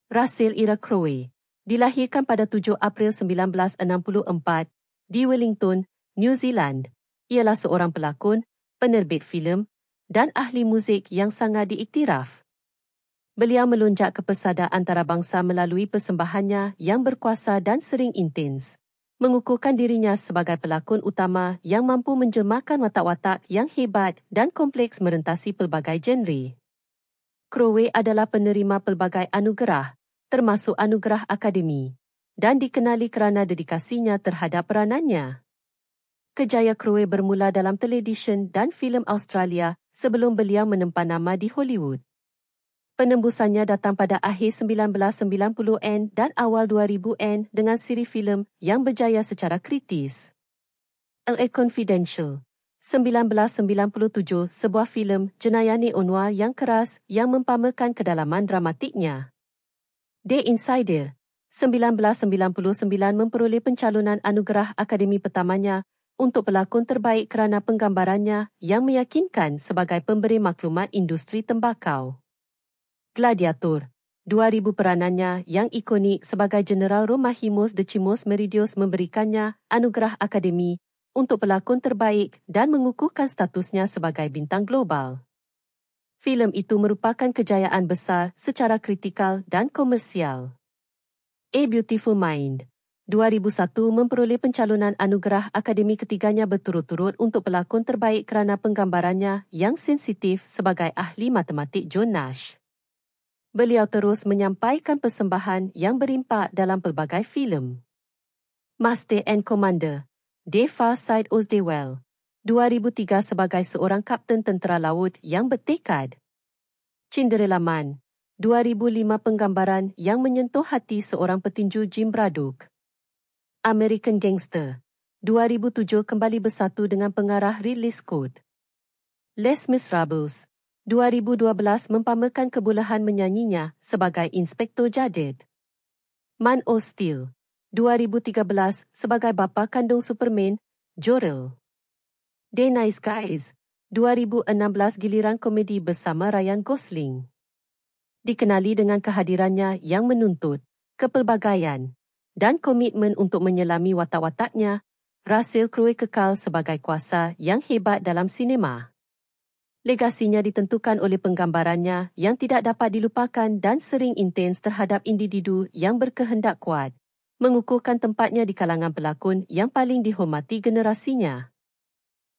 Russell Ira Crowe, dilahirkan pada 7 April 1964 di Wellington, New Zealand. Ialah seorang pelakon, penerbit filem dan ahli muzik yang sangat diiktiraf. Beliau melonjak ke pesada antarabangsa melalui persembahannya yang berkuasa dan sering intens, mengukuhkan dirinya sebagai pelakon utama yang mampu menjemahkan watak-watak yang hebat dan kompleks merentasi pelbagai genre. Crowe adalah penerima pelbagai anugerah, termasuk anugerah Akademi, dan dikenali kerana dedikasinya terhadap peranannya. Kejaya Crowe bermula dalam televisyen dan filem Australia sebelum beliau menempa nama di Hollywood. Penembusannya datang pada akhir 1990-an dan awal 2000-an dengan siri filem yang berjaya secara kritis. LA Confidential, 1997, sebuah filem jenayah neo-noir yang keras yang mempamerkan kedalaman dramatiknya. The Insider, 1999, memperoleh pencalonan anugerah Akademi pertamanya untuk pelakon terbaik kerana penggambarannya yang meyakinkan sebagai pemberi maklumat industri tembakau. Gladiator, 2000, peranannya yang ikonik sebagai Jeneral Romahimos Decimus Meridius memberikannya anugerah Akademi untuk pelakon terbaik dan mengukuhkan statusnya sebagai bintang global. Filem itu merupakan kejayaan besar secara kritikal dan komersial. A Beautiful Mind, 2001, memperoleh pencalonan anugerah Akademi ketiganya berturut-turut untuk pelakon terbaik kerana penggambarannya yang sensitif sebagai ahli matematik John Nash. Beliau terus menyampaikan persembahan yang berimpak dalam pelbagai filem. Master and Commander, The Far Side of the Well, 2003, sebagai seorang kapten tentera laut yang bertekad. Cinderella Man, 2005, penggambaran yang menyentuh hati seorang petinju Jim Braddock. American Gangster, 2007, kembali bersatu dengan pengarah Ridley Scott. Les Miserables, 2012, mempamerkan kebolehan menyanyinya sebagai Inspektor Gadget. Man of Steel, 2013, sebagai bapa kandung Superman, Jor-El. The Nice Guys, 2016, giliran komedi bersama Ryan Gosling. Dikenali dengan kehadirannya yang menuntut kepelbagaian dan komitmen untuk menyelami watak-wataknya, Russell Crowe kekal sebagai kuasa yang hebat dalam sinema. Legasinya ditentukan oleh penggambarannya yang tidak dapat dilupakan dan sering intens terhadap individu yang berkehendak kuat, mengukuhkan tempatnya di kalangan pelakon yang paling dihormati generasinya.